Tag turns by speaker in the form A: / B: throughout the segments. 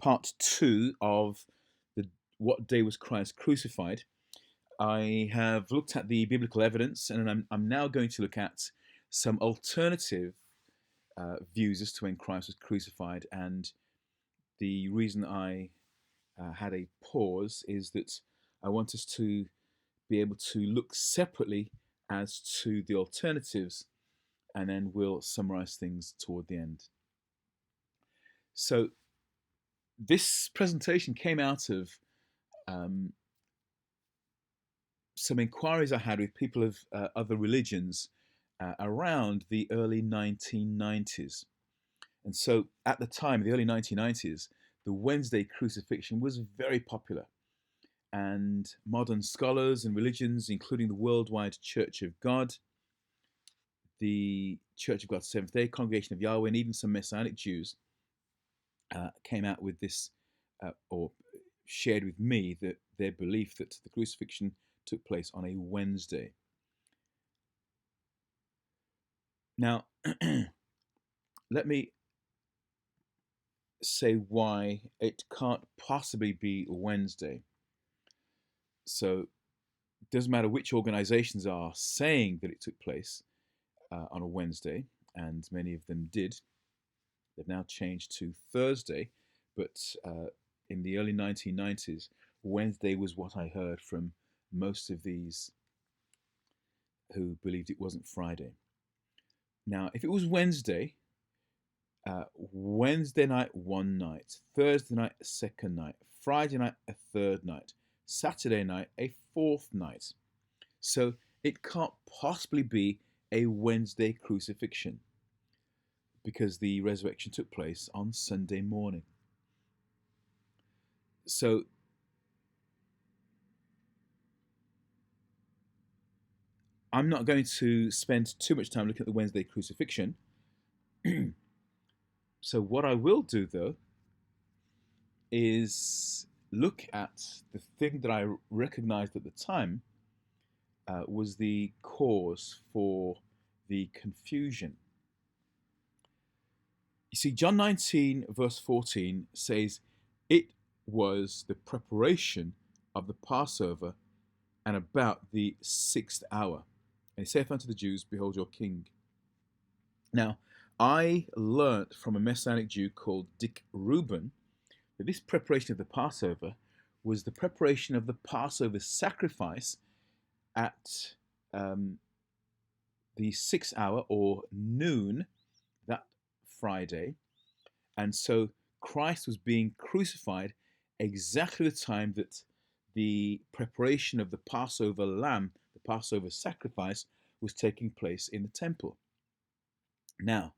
A: part two of the what day was Christ crucified. I have looked at the biblical evidence, and I'm now going to look at some alternative views as to when Christ was crucified. And the reason I had a pause is that I want us to be able to look separately as to the alternatives, and then we'll summarize things toward the end. So, this presentation came out of um, some inquiries I had with people of other religions around the early 1990s. And so at the time, the early 1990s, the Wednesday crucifixion was very popular. And modern scholars and religions, including the Worldwide Church of God, the Church of God Seventh Day, Congregation of Yahweh, and even some Messianic Jews came out with this, or shared with me, that their belief that the crucifixion took place on a Wednesday. Now, let me say why it can't possibly be Wednesday. So, it doesn't matter which organizations are saying that it took place on a Wednesday, and many of them did. They've now changed to Thursday, but in the early 1990s, Wednesday was what I heard from most of these who believed it wasn't Friday. Now, if it was Wednesday, Wednesday night one night, Thursday night a second night, Friday night a third night, Saturday night a fourth night. So it can't possibly be a Wednesday crucifixion, because the resurrection took place on Sunday morning. So I'm not going to spend too much time looking at the Wednesday crucifixion. So what I will do, though, is look at the thing that I recognized at the time was the cause for the confusion. You see, John 19, verse 14 says, "It was the preparation of the Passover, and about the 6th hour. And he saith unto the Jews, Behold your king." Now, I learnt from a Messianic Jew called Dick Rubin that this preparation of the Passover was the preparation of the Passover sacrifice at the 6th hour, or noon, that Friday. And so Christ was being crucified exactly the time that the preparation of the Passover lamb, the Passover sacrifice, was taking place in the temple. Now,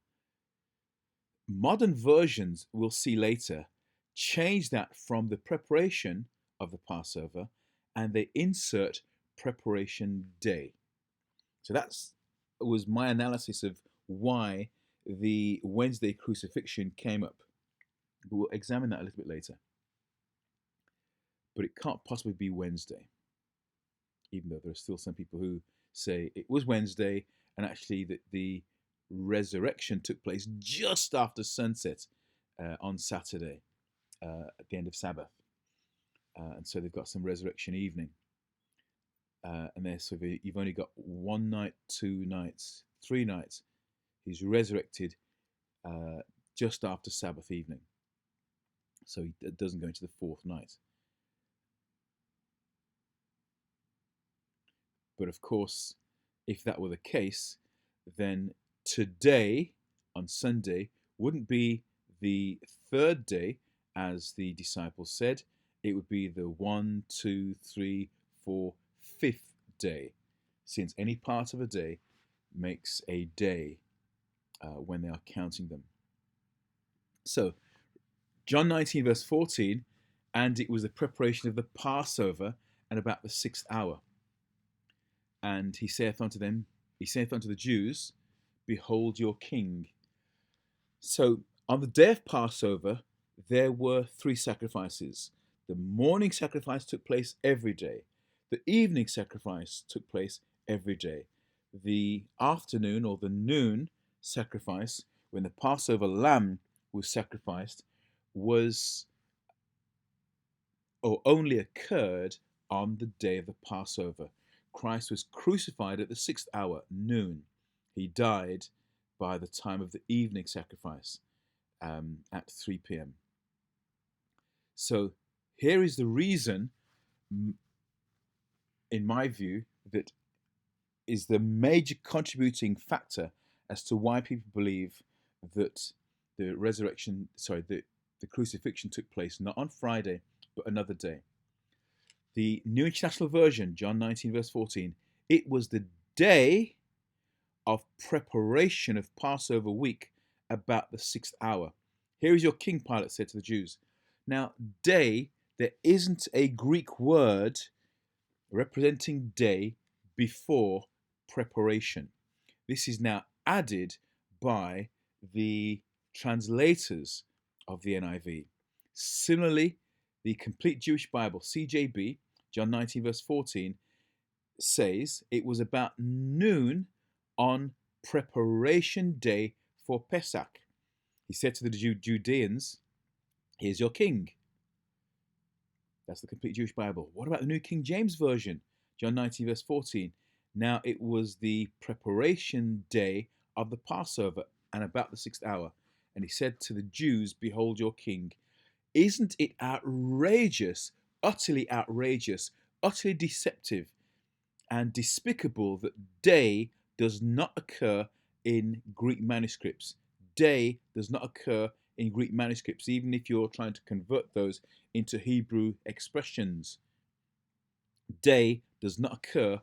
A: modern versions, we'll see later, change that from the preparation of the Passover, and they insert preparation day. So that was my analysis of why the Wednesday crucifixion came up. But we'll examine that a little bit later. But it can't possibly be Wednesday, even though there are still some people who say it was Wednesday, and actually that the resurrection took place just after sunset on Saturday, at the end of Sabbath. And so they've got some resurrection evening. And there, so you've only got 1 night, 2 nights, 3 nights. He's resurrected just after Sabbath evening. So he doesn't go into the 4th night. But of course, if that were the case, then today, on Sunday, wouldn't be the 3rd day, as the disciples said. It would be the 1, 2, 3, 4, 5th day, since any part of a day makes a day when they are counting them. So, John 19, verse 14, "And it was the preparation of the Passover, and about the 6th hour. And he saith unto the Jews, Behold your king." So, on the day of Passover, there were 3 sacrifices. The morning sacrifice took place every day. The evening sacrifice took place every day. The afternoon, or the noon sacrifice, when the Passover lamb was sacrificed, was or only occurred on the day of the Passover. Christ was crucified at the 6th hour, noon. He died by the time of the evening sacrifice at 3 p.m. So here is the reason, in my view, that is the major contributing factor as to why people believe that the crucifixion took place not on Friday, but another day. The New International Version, John 19, verse 14, it was the day of preparation of Passover week, about the 6th hour. Here is your king, Pilate said to the Jews. Now, day, there isn't a Greek word representing day before preparation. This is now added by the translators of the NIV. Similarly, the Complete Jewish Bible, CJB, John 19, verse 14, says it was about noon on preparation day for Pesach. He said to the Judeans, here's your king. That's the Complete Jewish Bible. What about the New King James Version? John 19, verse 14. Now it was the preparation day of the Passover and about the 6th hour. And he said to the Jews, behold your king. Isn't it outrageous, utterly deceptive and despicable that day does not occur in Greek manuscripts? Day does not occur in Greek manuscripts, even if you're trying to convert those into Hebrew expressions. Day does not occur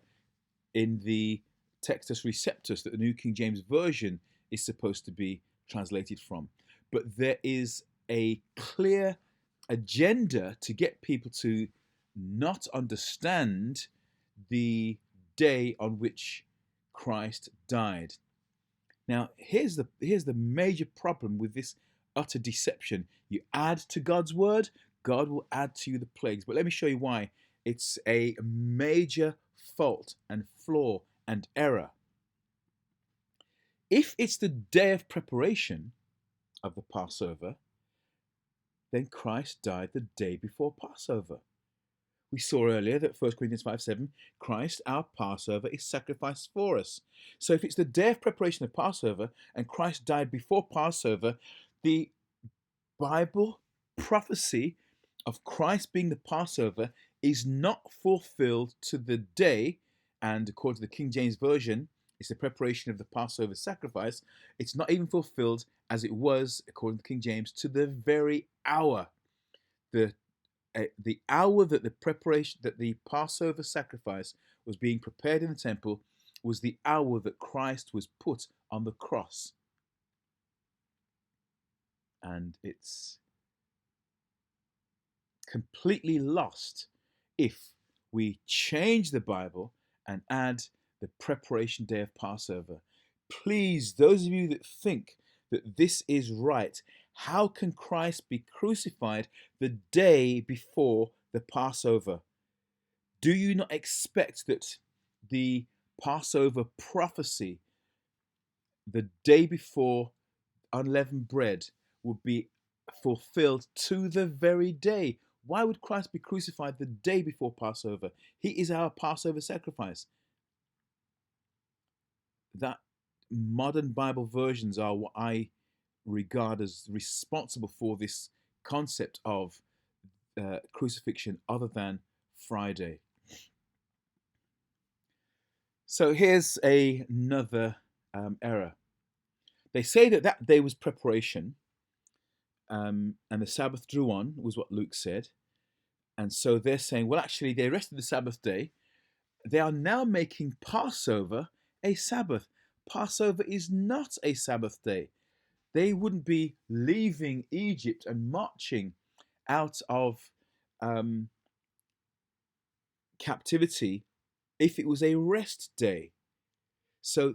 A: in the Textus Receptus that the New King James Version is supposed to be translated from. But there is a clear agenda to get people to not understand the day on which Christ died. Now, here's the major problem with this utter deception. You add to God's word, God will add to you the plagues. But let me show you why it's a major fault and flaw and error. If it's the day of preparation of the Passover, then Christ died the day before Passover. We saw earlier that 1 Corinthians 5:7, Christ, our Passover, is sacrificed for us. So if it's the day of preparation of Passover and Christ died before Passover, the Bible prophecy of Christ being the Passover is not fulfilled to the day, and according to the King James Version, it's the preparation of the Passover sacrifice. It's not even fulfilled as it was, according to King James, to the very hour. The hour that the Passover sacrifice was being prepared in the temple was the hour that Christ was put on the cross. And it's completely lost if we change the Bible and add the preparation day of Passover. Please, those of you that think that this is right, how can Christ be crucified the day before the Passover? Do you not expect that the Passover prophecy, the day before unleavened bread, would be fulfilled to the very day? Why would Christ be crucified the day before Passover? He is our Passover sacrifice. That modern Bible versions are what I regard as responsible for this concept of crucifixion other than Friday. So here's another error. They say that day was preparation, and the Sabbath drew on, was what Luke said. And so they're saying, well, actually, they rested the Sabbath day. They are now making Passover a Sabbath. Passover is not a Sabbath day. They wouldn't be leaving Egypt and marching out of captivity if it was a rest day. So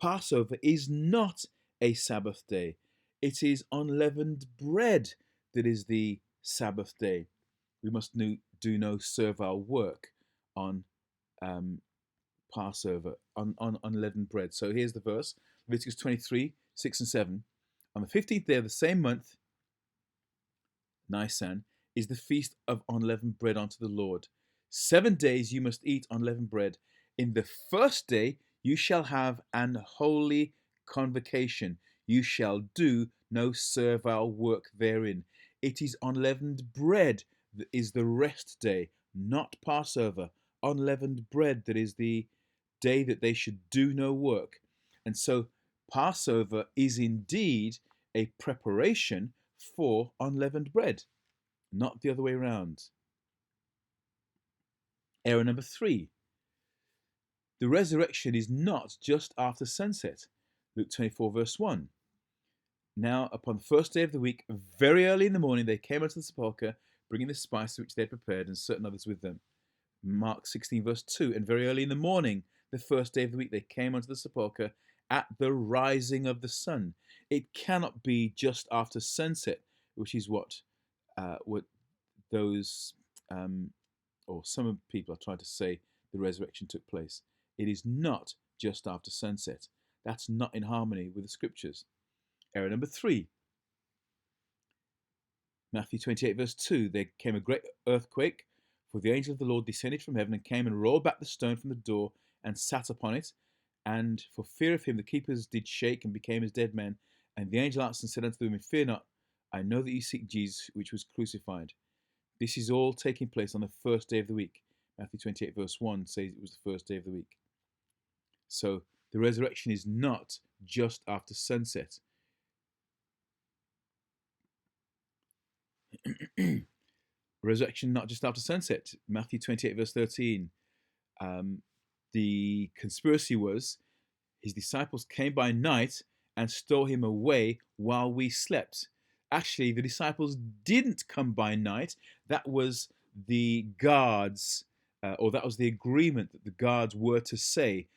A: Passover is not a Sabbath day. It is unleavened bread that is the Sabbath day. We must do no servile work on Passover, on unleavened bread. So here's the verse, Leviticus 23, 6 and 7. On the 15th day of the same month, Nisan, is the feast of unleavened bread unto the Lord. 7 days you must eat unleavened bread. In the first day you shall have an holy convocation. You shall do no servile work therein. It is unleavened bread that is the rest day, not Passover. Unleavened bread that is the day that they should do no work. And so Passover is indeed a preparation for unleavened bread, not the other way around. Error number 3. The resurrection is not just after sunset. Luke 24 verse 1. Now, upon the first day of the week, very early in the morning, they came unto the sepulchre, bringing the spices which they had prepared, and certain others with them. Mark 16 verse 2. And very early in the morning, the first day of the week, they came unto the sepulchre at the rising of the sun. It cannot be just after sunset, which is what those or some people are trying to say the resurrection took place. It is not just after sunset. That's not in harmony with the scriptures. Error number 3. Matthew 28 verse 2. There came a great earthquake, for the angel of the Lord descended from heaven and came and rolled back the stone from the door and sat upon it. And for fear of him the keepers did shake and became as dead men. And the angel answered and said unto the women, Fear not, I know that you seek Jesus, which was crucified. This is all taking place on the first day of the week. Matthew 28 verse 1 says it was the first day of the week. So the resurrection is not just after sunset. Resurrection not just after sunset. Matthew 28 verse 13. The conspiracy was his disciples came by night and stole him away while we slept. Actually, the disciples didn't come by night. That was the guards, or that was the agreement that the guards were to say.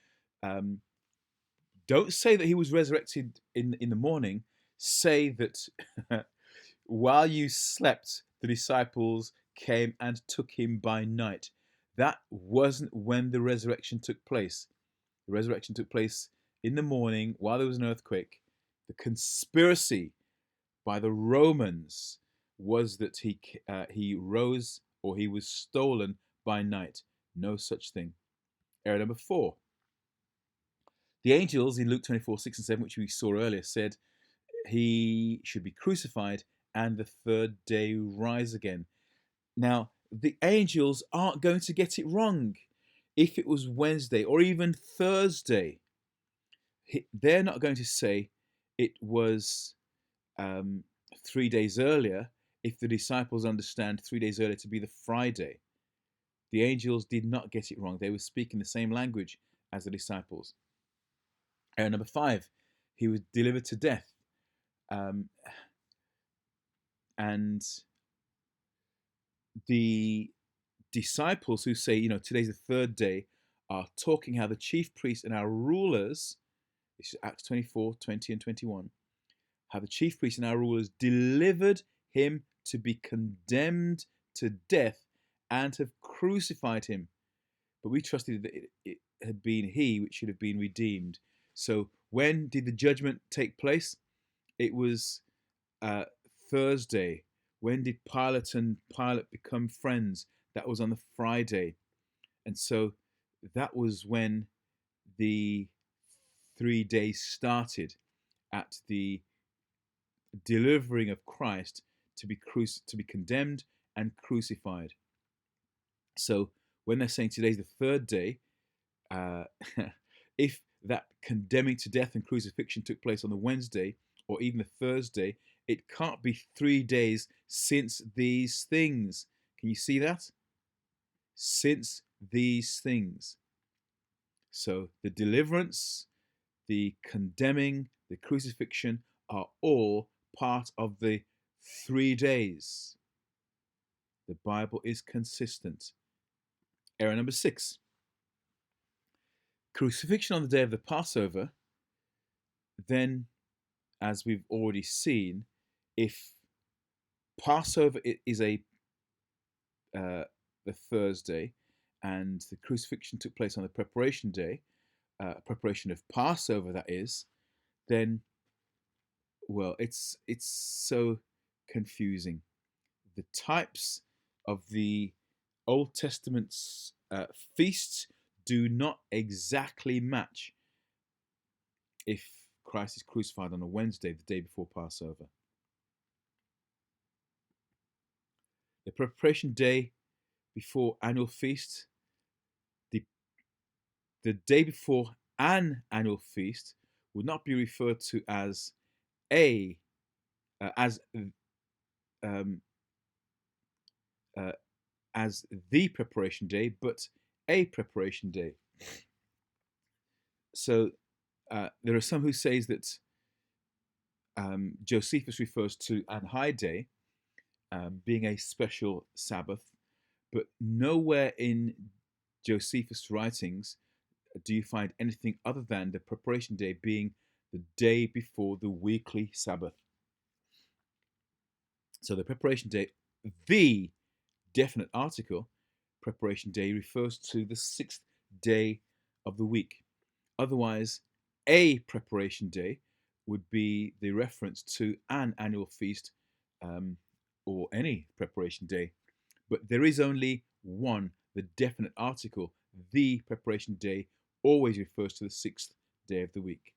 A: Don't say that he was resurrected in the morning. Say that while you slept, the disciples came and took him by night. That wasn't when the resurrection took place. The resurrection took place in the morning while there was an earthquake. The conspiracy by the Romans was that he rose, or he was stolen by night. No such thing. Error number 4. The angels in Luke 24, 6 and 7, which we saw earlier, said he should be crucified and the third day rise again. Now, the angels aren't going to get it wrong. If it was Wednesday or even Thursday, they're not going to say it was 3 days earlier if the disciples understand 3 days earlier to be the Friday. The angels did not get it wrong. They were speaking the same language as the disciples. Error number 5, he was delivered to death. And the disciples who say, today's the third day, are talking how the chief priests and our rulers, this is Acts 24, 20 and 21, how the chief priests and our rulers delivered him to be condemned to death and have crucified him. But we trusted that it had been he which should have been redeemed. So when did the judgment take place? It was Thursday. When did Pilate and Pilate become friends? That was on the Friday. And so that was when the 3 days started, at the delivering of Christ to be condemned and crucified. So when they're saying today's the third day, if that condemning to death and crucifixion took place on the Wednesday or even the Thursday, it can't be 3 days since these things. Can you see that? Since these things. So the deliverance, the condemning, the crucifixion are all part of the 3 days. The Bible is consistent. Error number 6. Crucifixion on the day of the Passover, then, as we've already seen, if Passover is the Thursday and the crucifixion took place on the preparation day, preparation of Passover that is, then, well, it's so confusing. the types of the Old Testament's feasts do not exactly match if Christ is crucified on a Wednesday, the day before Passover. The preparation day before annual feast, the day before an annual feast would not be referred to as a um, uh, as the preparation day, but a preparation day. So there are some who says that Josephus refers to an high day being a special Sabbath, but nowhere in Josephus' writings do you find anything other than the preparation day being the day before the weekly Sabbath. So the preparation day, the definite article, preparation day, refers to the 6th day of the week. Otherwise, a preparation day would be the reference to an annual feast or any preparation day. But there is only one, the definite article. The preparation day always refers to the 6th day of the week.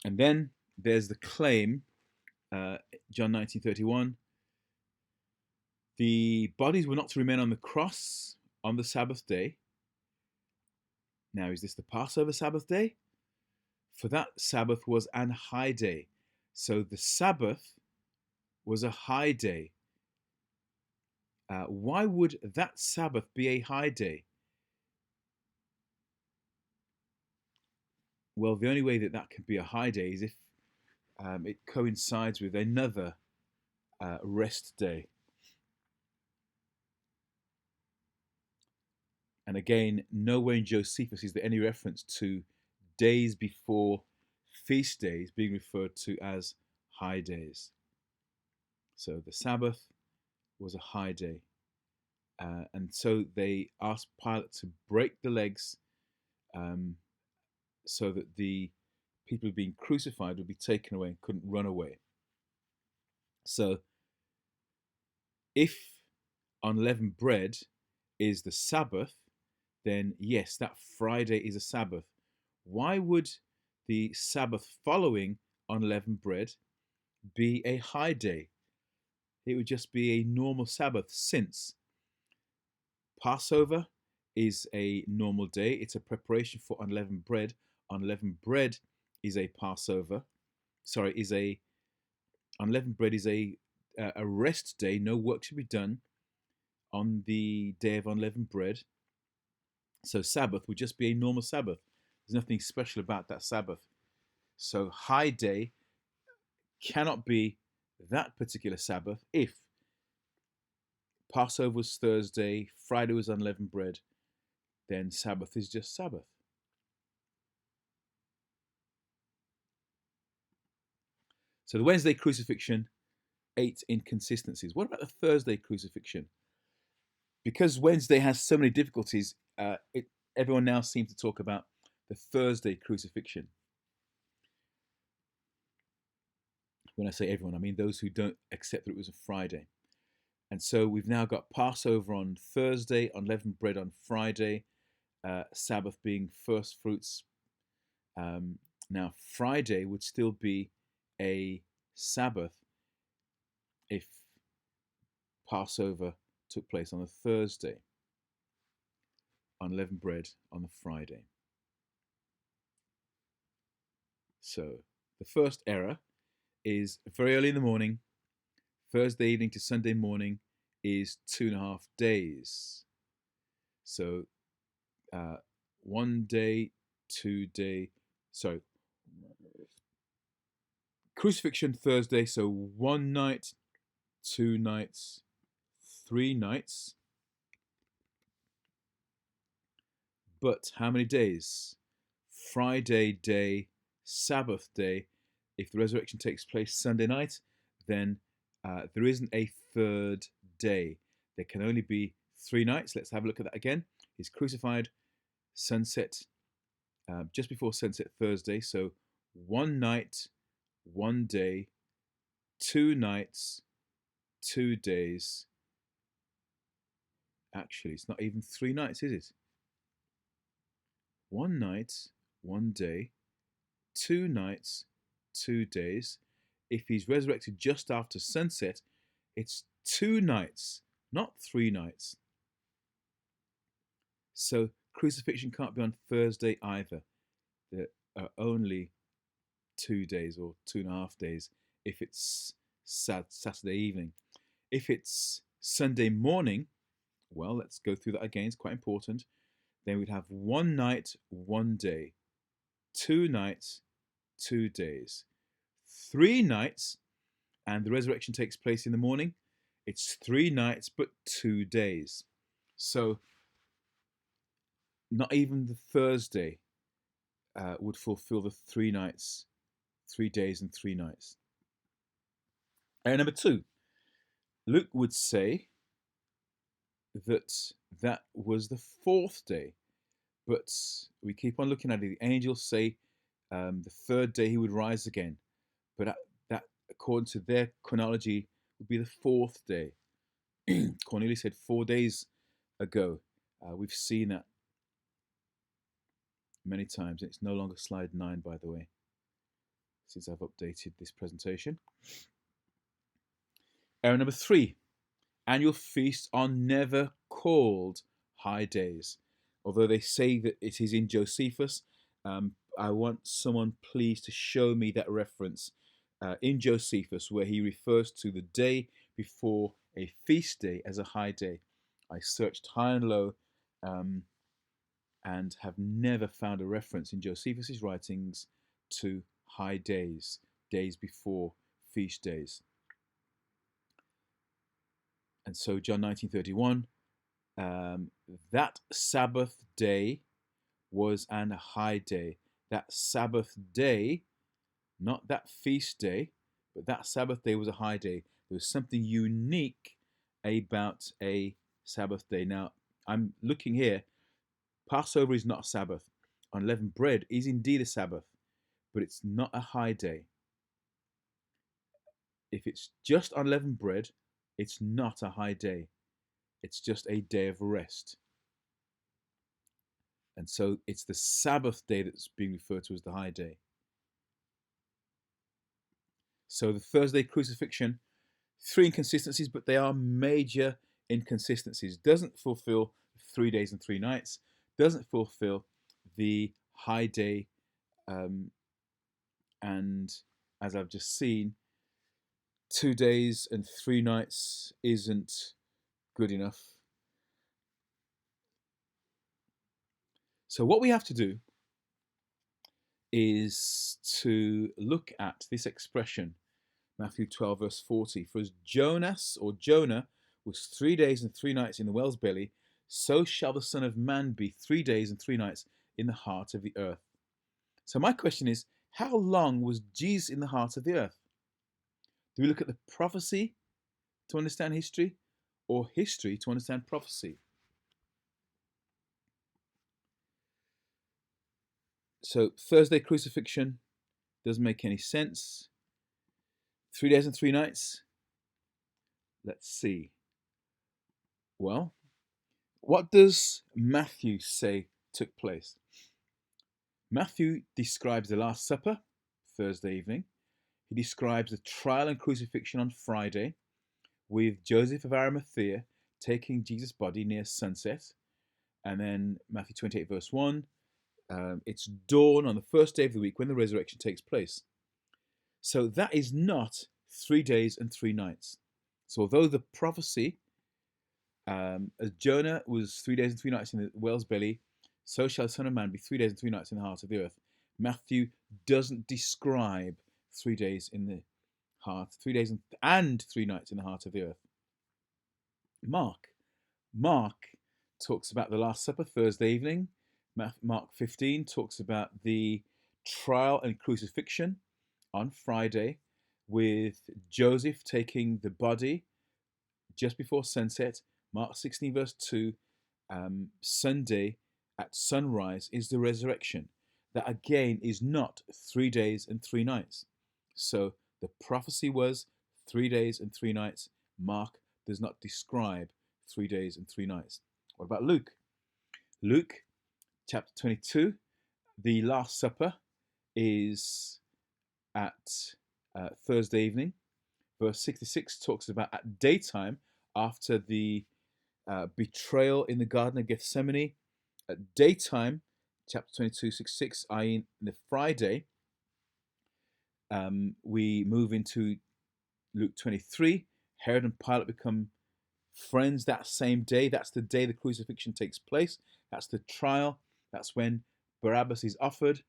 A: And then there's the claim, John 19:31, the bodies were not to remain on the cross on the Sabbath day. Now, is this the Passover Sabbath day? For that Sabbath was an high day. So the Sabbath was a high day. Why would that Sabbath be a high day? Well, the only way that that can be a high day is if it coincides with another rest day. And again, nowhere in Josephus is there any reference to days before feast days being referred to as high days. So the Sabbath was a high day. And so they asked Pilate to break the legs so that the people being crucified would be taken away and couldn't run away. So if unleavened bread is the Sabbath, then yes, that Friday is a Sabbath. Why would the Sabbath following unleavened bread be a high day? It would just be a normal Sabbath, since Passover is a normal day. It's a preparation for unleavened bread. Unleavened bread is a Passover. Unleavened bread is a rest day. No work should be done on the day of unleavened bread. So Sabbath would just be a normal Sabbath. There's nothing special about that Sabbath. So high day cannot be that particular Sabbath if Passover was Thursday, Friday was unleavened bread, then Sabbath is just Sabbath. So the Wednesday crucifixion, 8 inconsistencies. What about the Thursday crucifixion? Because Wednesday has so many difficulties, everyone now seems to talk about the Thursday crucifixion. When I say everyone, I mean those who don't accept that it was a Friday. And so we've now got Passover on Thursday, unleavened bread on Friday, Sabbath being first fruits. Now, Friday would still be a Sabbath if Passover took place on a Thursday, unleavened bread on the Friday. So the first error is very early in the morning. Thursday evening to Sunday morning is 2.5 days. So 1 day, 2 day, sorry, crucifixion Thursday, so 1 night, 2 nights, 3 nights. But how many days? Friday day, Sabbath day. If the resurrection takes place Sunday night, then there isn't a third day. There can only be 3 nights. Let's have a look at that again. He's crucified sunset, just before sunset Thursday. So 1 night, 1 day, 2 nights, 2 days. Actually, it's not even 3 nights, is it? 1 night, 1 day, 2 nights, 2 days. If he's resurrected just after sunset, it's 2 nights, not 3 nights. So crucifixion can't be on Thursday either. There are only 2 days or 2.5 days if it's Saturday evening. If it's Sunday morning, well, let's go through that again. It's quite important. Then we'd have 1 night, 1 day, 2 nights, 2 days, 3 nights, and the resurrection takes place in the morning. It's 3 nights, but 2 days. So not even the Thursday would fulfill the 3 nights, 3 days, and 3 nights. Error number 2. Luke would say that was the 4th day, but we keep on looking at it. The angels say the 3rd day he would rise again, but that according to their chronology would be the 4th day. Cornelius said 4 days ago. We've seen that many times. It's no longer slide 9, by the way, since I've updated this presentation. Error number 3. Annual feasts are never called high days. Although they say that it is in Josephus, I want someone please to show me that reference in Josephus where he refers to the day before a feast day as a high day. I searched high and low and have never found a reference in Josephus's writings to high days, days before feast days. And so John 19:31, that Sabbath day was an high day. That Sabbath day, not that feast day, but that Sabbath day was a high day. There was something unique about a Sabbath day. Now, I'm looking here. Passover is not a Sabbath. Unleavened bread is indeed a Sabbath, but it's not a high day. If it's just unleavened bread, it's not a high day. It's just a day of rest. And so it's the Sabbath day that's being referred to as the high day. So the Thursday crucifixion, 3 inconsistencies, but they are major inconsistencies. Doesn't fulfill 3 days and 3 nights. Doesn't fulfill the high day. And as I've just seen, 2 days and 3 nights isn't good enough. So what we have to do is to look at this expression, Matthew 12 verse 40. For as Jonas or Jonah was 3 days and 3 nights in the whale's belly, so shall the Son of Man be 3 days and 3 nights in the heart of the earth. So my question is, how long was Jesus in the heart of the earth? Do we look at the prophecy to understand history, or history to understand prophecy? So Thursday crucifixion doesn't make any sense. 3 days and 3 nights. Let's see. Well, what does Matthew say took place? Matthew describes the Last Supper, Thursday evening. He describes the trial and crucifixion on Friday, with Joseph of Arimathea taking Jesus' body near sunset. And then Matthew 28 verse 1, it's dawn on the first day of the week when the resurrection takes place. So that is not 3 days and 3 nights. So although the prophecy, as Jonah was 3 days and 3 nights in the whale's belly, so shall the Son of Man be 3 days and 3 nights in the heart of the earth. Matthew doesn't describe 3 days in the heart, 3 days and 3 nights in the heart of the earth. Mark talks about the Last Supper Thursday evening. Mark 15 talks about the trial and crucifixion on Friday, with Joseph taking the body just before sunset. Mark 16 verse 2, Sunday at sunrise is the resurrection. That again is not 3 days and 3 nights. So the prophecy was 3 days and 3 nights. Mark does not describe 3 days and 3 nights. What about Luke? Luke chapter 22, the Last Supper is at Thursday evening. Verse 66 talks about at daytime after the betrayal in the Garden of Gethsemane. At daytime, chapter 22, 66, i.e. in the Friday, we move into Luke 23. Herod and Pilate become friends that same day. That's the day the crucifixion takes place. That's the trial. That's when Barabbas is offered.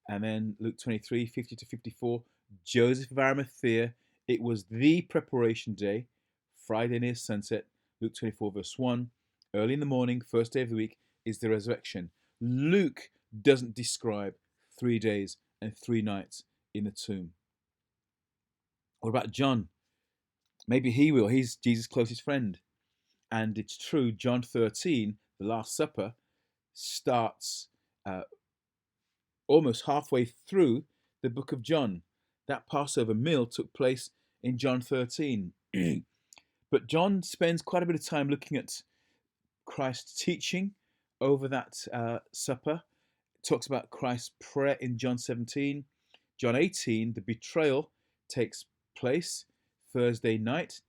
A: And then Luke 23, 50 to 54, Joseph of Arimathea. It was the preparation day, Friday near sunset. Luke 24, verse 1. Early in the morning, first day of the week, is the resurrection. Luke doesn't describe 3 days and 3 nights in the tomb. What about John? Maybe he will. He's Jesus' closest friend. And it's true, John 13, the Last Supper, starts almost halfway through the book of John. That Passover meal took place in John 13. But John spends quite a bit of time looking at Christ's teaching over that supper. Talks about Christ's prayer in John 17. John 18, the betrayal takes place Thursday night.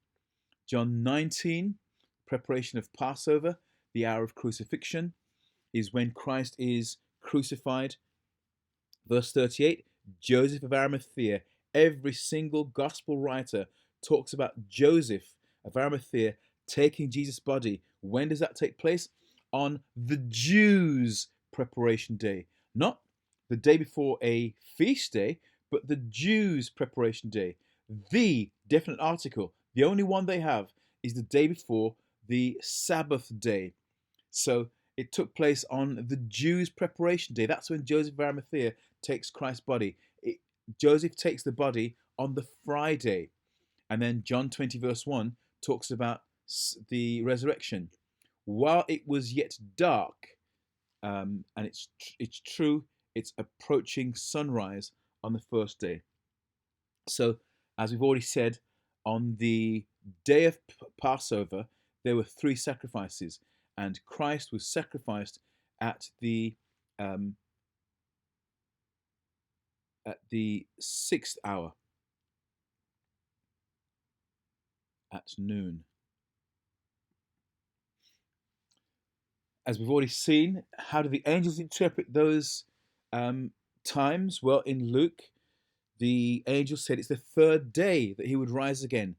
A: John 19, preparation of Passover, the hour of crucifixion, is when Christ is crucified. Verse 38, Joseph of Arimathea. Every single gospel writer talks about Joseph of Arimathea taking Jesus' body. When does that take place? On the Jews' preparation day. Not the day before a feast day, but the Jews' preparation day. The definite article, the only one they have, is the day before the Sabbath day. So it took place on the Jews' preparation day. That's when Joseph of Arimathea takes Christ's body. Joseph takes the body on the Friday. And then John 20 verse 1 talks about the resurrection. While it was yet dark, and it's true, it's approaching sunrise on the first day. So, as we've already said, on the day of Passover, there were 3 sacrifices, and Christ was sacrificed at the 6th hour, at noon. As we've already seen, how do the angels interpret those times? Well, in Luke, the angel said it's the 3rd day that he would rise again.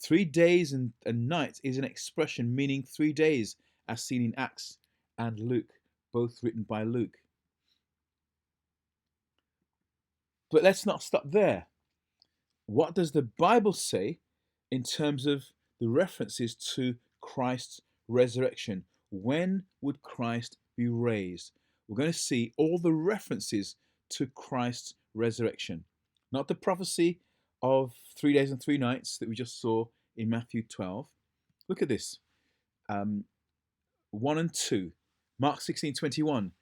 A: 3 days and nights is an expression meaning 3 days, as seen in Acts and Luke, both written by Luke. But let's not stop there. What does the Bible say in terms of the references to Christ's resurrection? When would Christ be raised? We're going to see all the references to Christ's resurrection. Not the prophecy of 3 days and 3 nights that we just saw in Matthew 12. Look at this. 1 and 2. Mark 16:21.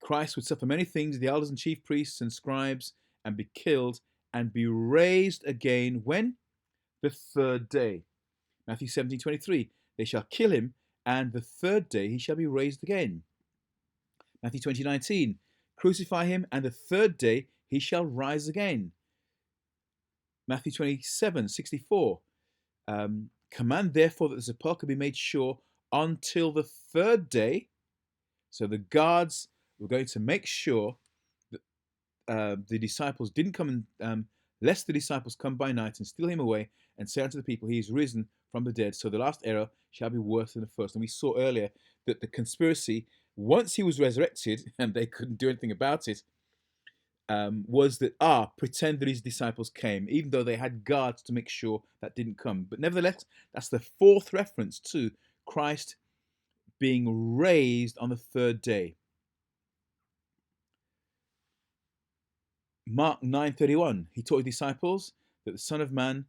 A: Christ would suffer many things, the elders and chief priests and scribes, and be killed and be raised again when? The 3rd day. Matthew 17:23. They shall kill him, and the 3rd day he shall be raised again. Matthew 20:19. Crucify him, and the 3rd day he shall rise again. Matthew 27:64. Command therefore that the sepulchre be made sure until the 3rd day. So the guards were going to make sure that the disciples didn't come, lest the disciples come by night and steal him away and say unto the people, he is risen from the dead. So the last error shall be worse than the first. And we saw earlier that the conspiracy, once he was resurrected, and they couldn't do anything about it, was that, pretend that his disciples came, even though they had guards to make sure that didn't come. But nevertheless, that's the 4th reference to Christ being raised on the 3rd day. Mark 9:31, he taught his disciples that the Son of Man,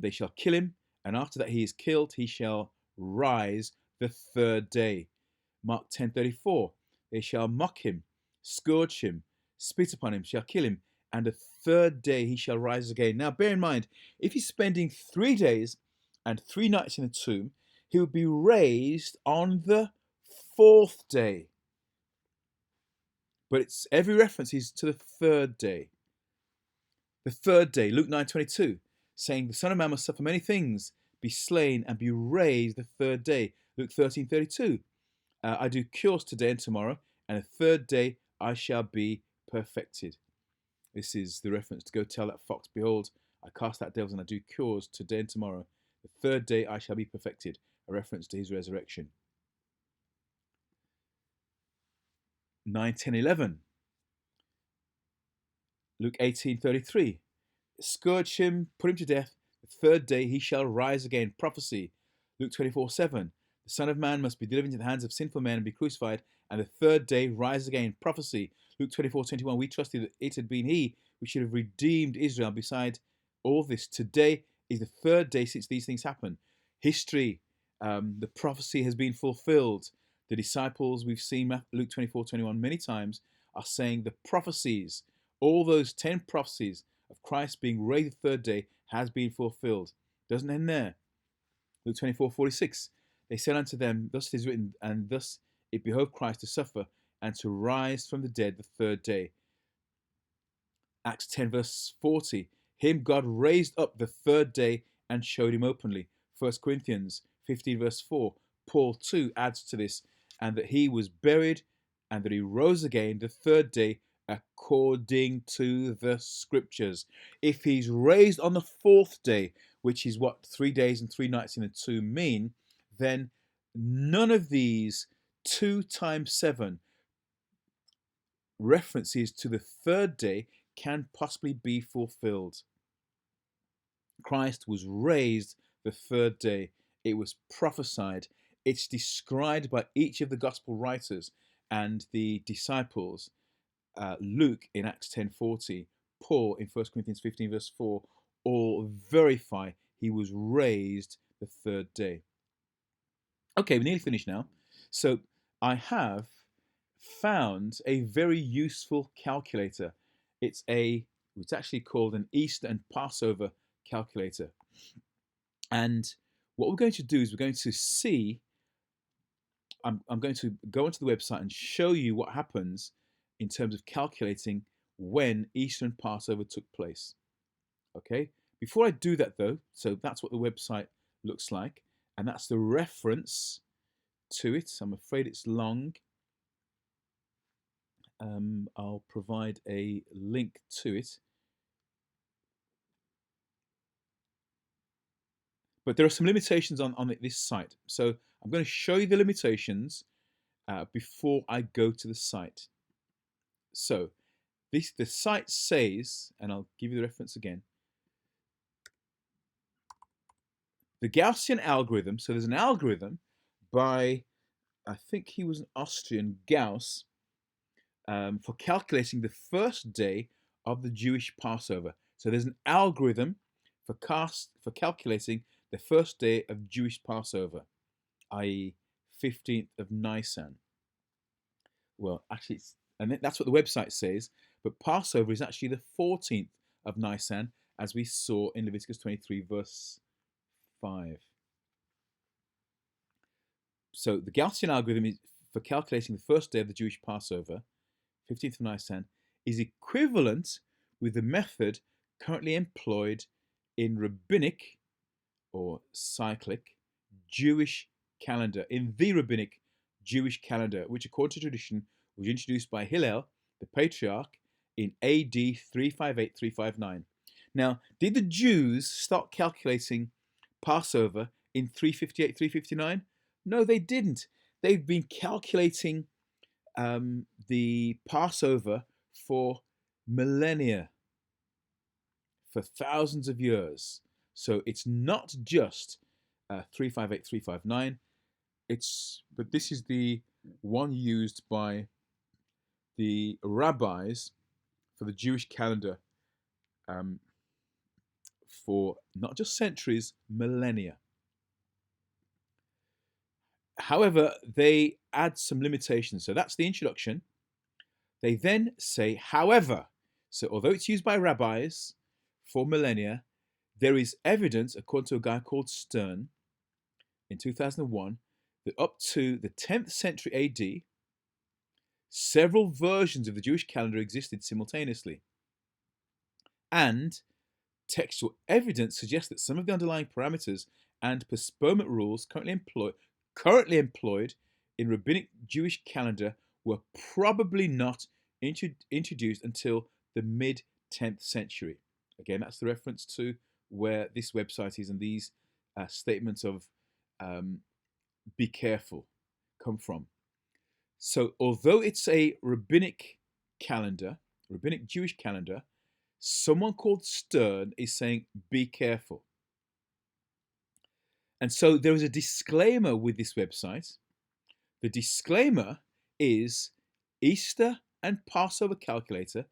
A: they shall kill him, and after that he is killed, he shall rise the 3rd day. Mark 10:34, they shall mock him, scourge him, spit upon him, shall kill him, and the third day he shall rise again. Now, bear in mind, if he's spending 3 days and 3 nights in the tomb, he would be raised on the fourth day. But it's every reference is to the third day. The third day, Luke 9:22, saying the Son of Man must suffer many things, be slain, and be raised the third day. Luke 13:32, I do cures today and tomorrow, and the third day I shall be perfected. This is the reference to go tell that fox, behold, I cast out devils and I do cures today and tomorrow. The third day I shall be perfected, a reference to his resurrection. 9, 10, 11. Luke 18:33. Scourge him, put him to death. The third day he shall rise again. Prophecy. Luke 24:7. The Son of Man must be delivered into the hands of sinful men and be crucified, and the third day rise again. Prophecy. Luke 24:21. We trusted that it had been he who should have redeemed Israel. Beside all this, today is the third day since these things happened. History, the prophecy has been fulfilled. The disciples, we've seen Luke 24:21 many times, are saying the prophecies, all those 10 prophecies of Christ being raised the third day has been fulfilled. Doesn't end there. Luke 24:46. They said unto them, thus it is written, and thus it behoved Christ to suffer and to rise from the dead the third day. Acts 10 verse 40. Him God raised up the third day and showed him openly. 1 Corinthians 15 verse 4. Paul too adds to this, and that he was buried and that he rose again the third day according to the scriptures. If he's raised on the fourth day, which is what 3 days and 3 nights in the tomb mean, then none of these 2 times 7 references to the third day can possibly be fulfilled. Christ was raised the third day. It was prophesied. It's described by each of the gospel writers and the disciples. Luke in Acts 10:40, Paul in 1 Corinthians 15 verse 4, all verify he was raised the third day. Okay, we're nearly finished now. So I have found a very useful calculator. It's actually called an Easter and Passover calculator. And what we're going to do is we're going to see, I'm going to go onto the website and show you what happens in terms of calculating when Easter and Passover took place. Okay, before I do that though, so that's what the website looks like, and that's the reference to it. I'm afraid it's long. I'll provide a link to it. But there are some limitations on this site. So I'm going to show you the limitations before I go to the site. So the site says, and I'll give you the reference again, the Gaussian algorithm. So there's an algorithm by, I think he was an Austrian, Gauss, for calculating the first day of the Jewish Passover. So there's an algorithm for calculating the first day of Jewish Passover, i.e. 15th of Nisan. Well, actually, and that's what the website says, but Passover is actually the 14th of Nisan, as we saw in Leviticus 23 verse 5. So the Gaussian algorithm is for calculating the first day of the Jewish Passover, 15th of Nisan, is equivalent with the method currently employed in rabbinic or cyclic Jewish calendar, in the rabbinic Jewish calendar, which according to tradition was introduced by Hillel, the patriarch, in AD 358-359. Now, did the Jews start calculating Passover in 358-359? No, they didn't. They've been calculating the Passover for millennia, for thousands of years. So it's not just 358-359. But this is the one used by the rabbis for the Jewish calendar for not just centuries, millennia. However, they add some limitations. So that's the introduction. They then say, however, So although it's used by rabbis for millennia, there is evidence, according to a guy called Stern in 2001, that up to the 10th century AD, several versions of the Jewish calendar existed simultaneously. And textual evidence suggests that some of the underlying parameters and postponement rules currently employed in rabbinic Jewish calendar were probably not introduced until the mid 10th century. Again, that's the reference to where this website is, and these statements of be careful come from. So, although it's a rabbinic calendar, rabbinic Jewish calendar, someone called Stern is saying, be careful. And so there is a disclaimer with this website. The disclaimer is Easter and Passover Calculator,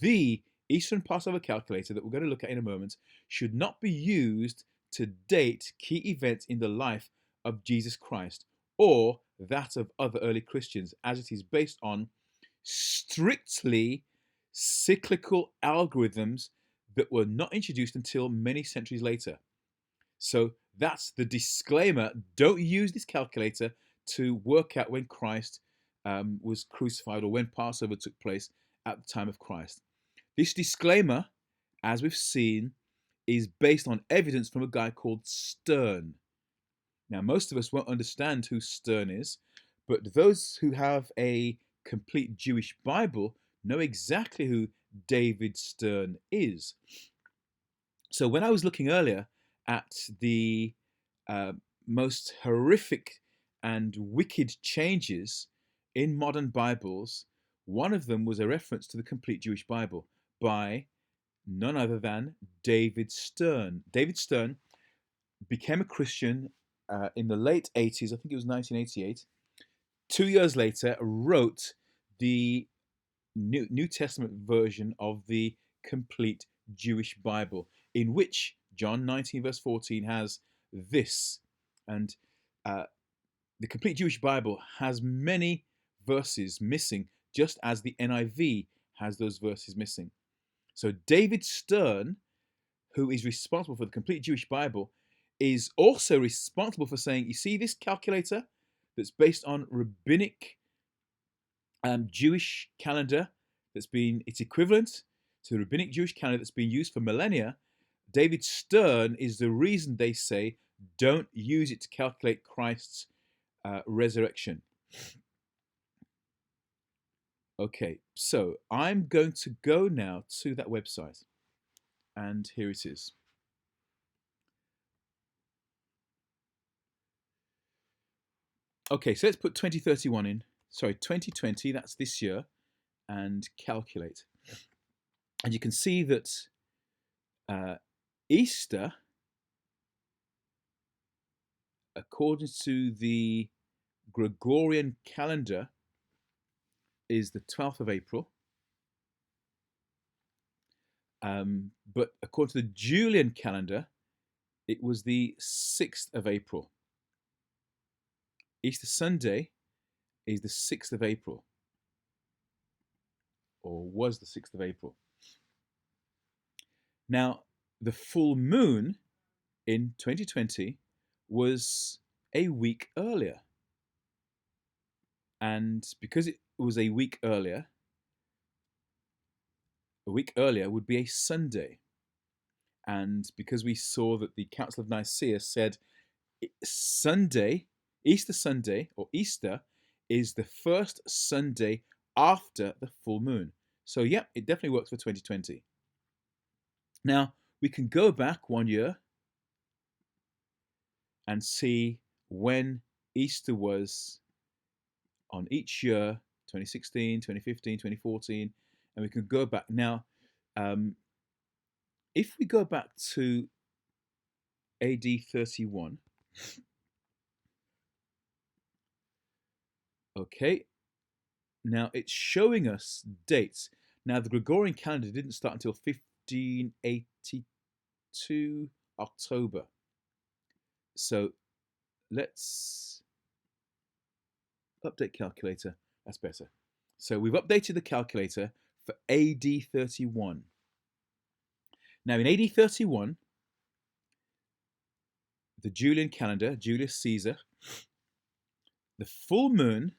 A: the Easter and Passover Calculator that we're going to look at in a moment, should not be used to date key events in the life of Jesus Christ or that of other early Christians, as it is based on strictly cyclical algorithms that were not introduced until many centuries later. So that's the disclaimer. Don't use this calculator to work out when Christ was crucified or when Passover took place at the time of Christ. This disclaimer, as we've seen, is based on evidence from a guy called Stern. Now, most of us won't understand who Stern is, but those who have a complete Jewish Bible know exactly who David Stern is. So when I was looking earlier at the most horrific and wicked changes in modern Bibles, one of them was a reference to the complete Jewish Bible by none other than David Stern. David Stern became a Christian in the late 80s, I think it was 1988. 2 years later, wrote the New Testament version of the complete Jewish Bible, in which John 19 verse 14 has this. And the complete Jewish Bible has many verses missing, just as the NIV has those verses missing. So David Stern, who is responsible for the complete Jewish Bible, is also responsible for saying, you see this calculator that's based on rabbinic Jewish calendar it's equivalent to the rabbinic Jewish calendar that's been used for millennia. David Stern is the reason they say don't use it to calculate Christ's resurrection. Okay, so I'm going to go now to that website, and here it is. Okay, so let's put 2031 in. Sorry, 2020, that's this year, and calculate. And you can see that Easter, according to the Gregorian calendar, is the 12th of April. But according to the Julian calendar, it was the 6th of April. Easter Sunday is the 6th of April, or was the 6th of April. Now, the full moon in 2020 was a week earlier. And because it was a week earlier would be a Sunday. And because we saw that the Council of Nicaea said Sunday, Easter Sunday, or Easter, is the first Sunday after the full moon. So yeah, it definitely works for 2020. Now, we can go back 1 year and see when Easter was on each year, 2016, 2015, 2014, and we can go back. Now, if we go back to AD 31, okay, now it's showing us dates. Now, the Gregorian calendar didn't start until 1582 October. So let's update calculator. That's better. So we've updated the calculator for AD 31. Now, in AD 31, the Julian calendar, Julius Caesar, the full moon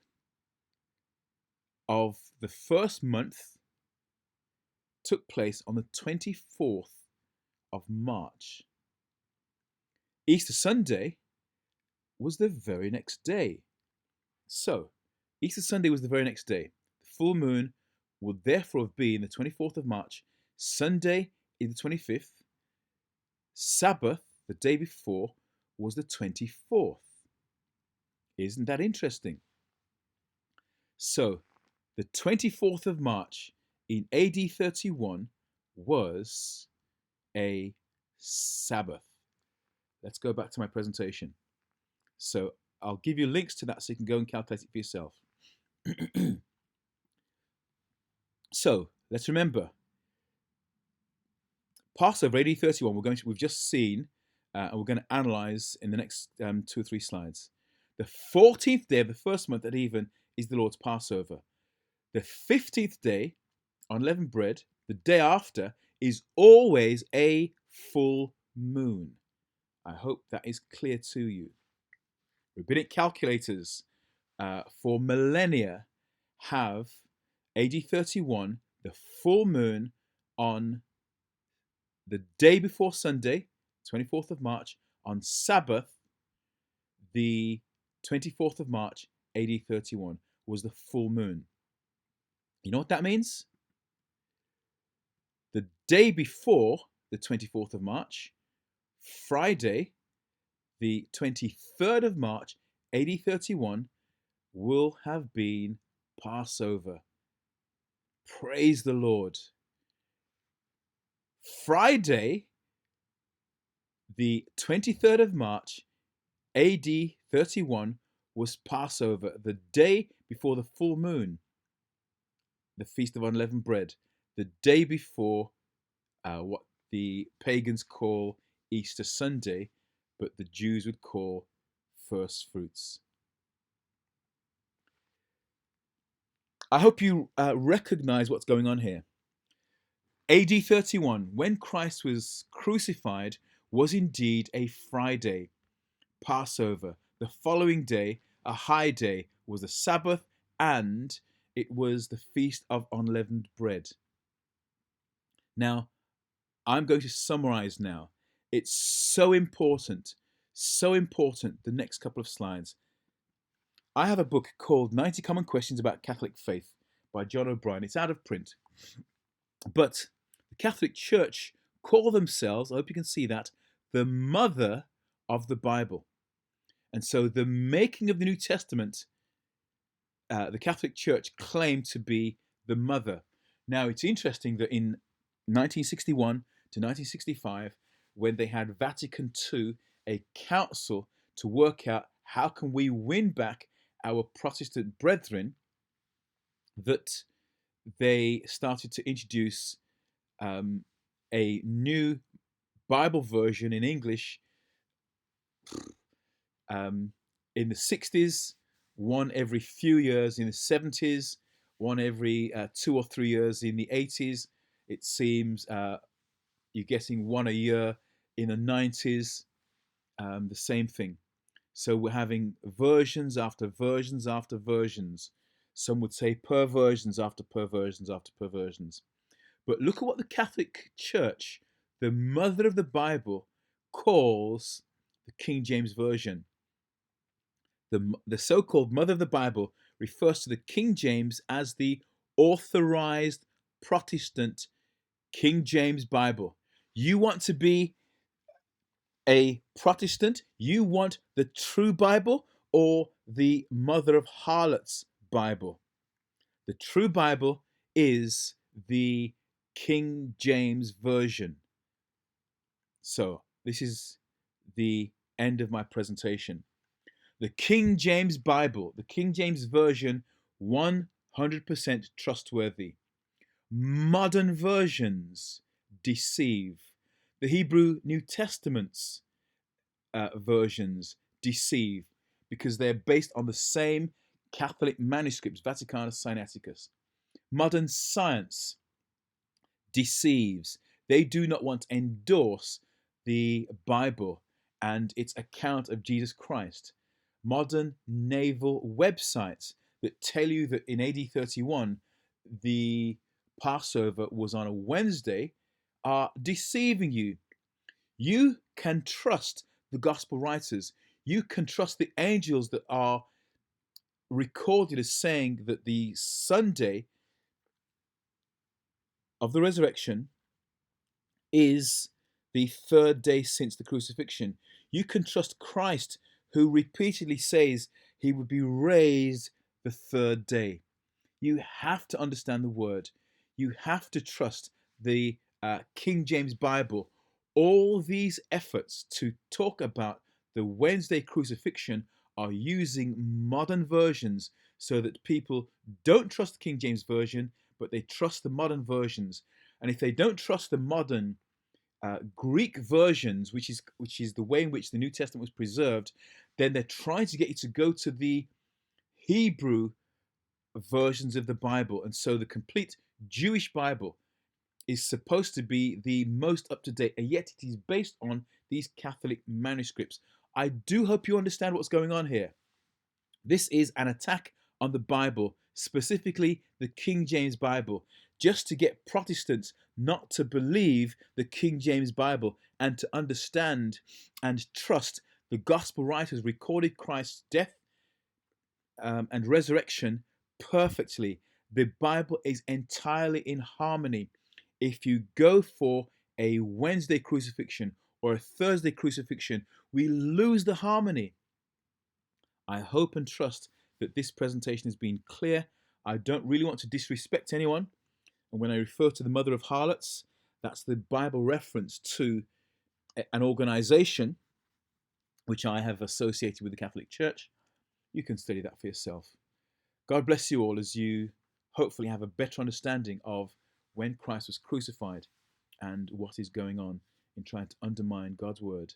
A: of the first month took place on the 24th of March. Easter Sunday was the very next day. So, Easter Sunday was the very next day. The full moon would therefore have been the 24th of March. Sunday is the 25th. Sabbath, the day before, was the 24th. Isn't that interesting? So, the 24th of March in AD 31 was a Sabbath. Let's go back to my presentation. So, I'll give you links to that so you can go and calculate it for yourself. So, let's remember, Passover AD 31, we've just seen, and we're going to analyze in the next 2 or 3 slides. The 14th day of the first month at even is the Lord's Passover. The 15th day, unleavened bread, the day after, is always a full moon. I hope that is clear to you. Rabbinic calculators for millennia have AD 31, the full moon, on the day before Sunday, 24th of March, on Sabbath, the 24th of March, AD 31, was the full moon. You know what that means? The day before the 24th of March, Friday, the 23rd of March, AD 31, will have been Passover. Praise the Lord. Friday, the 23rd of March, AD 31, was Passover, the day before the full moon, the Feast of Unleavened Bread, the day before what the pagans call Easter Sunday, but the Jews would call first fruits. I hope you recognize what's going on here. AD 31, when Christ was crucified, was indeed a Friday, Passover. The following day, a high day, was the Sabbath, and it was the Feast of Unleavened Bread. Now, I'm going to summarize now. It's so important, the next couple of slides. I have a book called 90 Common Questions About Catholic Faith by John O'Brien. It's out of print. But the Catholic Church call themselves, I hope you can see that, the mother of the Bible. And so the making of the New Testament, the Catholic Church claimed to be the mother. Now, it's interesting that in 1961 to 1965, when they had Vatican II, a council to work out how can we win back our Protestant brethren, that they started to introduce a new Bible version in English in the 60s, one every few years in the 70s, one every 2 or 3 years in the 80s. It seems you're getting one a year in the 90s, the same thing. So we're having versions after versions after versions. Some would say perversions after perversions after perversions. But look at what the Catholic Church, the mother of the Bible, calls the King James Version. The so-called mother of the Bible refers to the King James as the authorized Protestant King James Bible. You want to be a Protestant? You want the true Bible or the mother of harlots Bible? The true Bible is the King James Version. So this is the end of my presentation. The King James Bible, the King James Version, 100% trustworthy. Modern versions deceive. The Hebrew New Testament's versions deceive because they're based on the same Catholic manuscripts, Vaticanus Sinaiticus. Modern science deceives. They do not want to endorse the Bible and its account of Jesus Christ. Modern naval websites that tell you that in AD 31 the Passover was on a Wednesday are deceiving you. You can trust the gospel writers. You can trust the angels that are recorded as saying that the Sunday of the resurrection is the third day since the crucifixion. You can trust Christ, who repeatedly says he would be raised the third day. You have to understand the word. You have to trust the King James Bible. All these efforts to talk about the Wednesday crucifixion are using modern versions so that people don't trust the King James Version, but they trust the modern versions. And if they don't trust the modern Greek versions, which is the way in which the New Testament was preserved, then they're trying to get you to go to the Hebrew versions of the Bible. And so the complete Jewish Bible is supposed to be the most up to date, and yet it is based on these Catholic manuscripts. I do hope you understand what's going on here. This is an attack on the Bible, specifically the King James Bible, just to get Protestants not to believe the King James Bible and to understand and trust the gospel writers recorded Christ's death and resurrection perfectly. The Bible is entirely in harmony. If you go for a Wednesday crucifixion or a Thursday crucifixion, we lose the harmony. I hope and trust that this presentation has been clear. I don't really want to disrespect anyone. And when I refer to the mother of harlots, that's the Bible reference to an organization which I have associated with the Catholic Church. You can study that for yourself. God bless you all as you hopefully have a better understanding of when Christ was crucified and what is going on in trying to undermine God's word,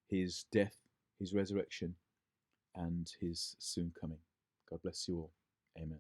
A: his death, his resurrection, and his soon coming. God bless you all. Amen.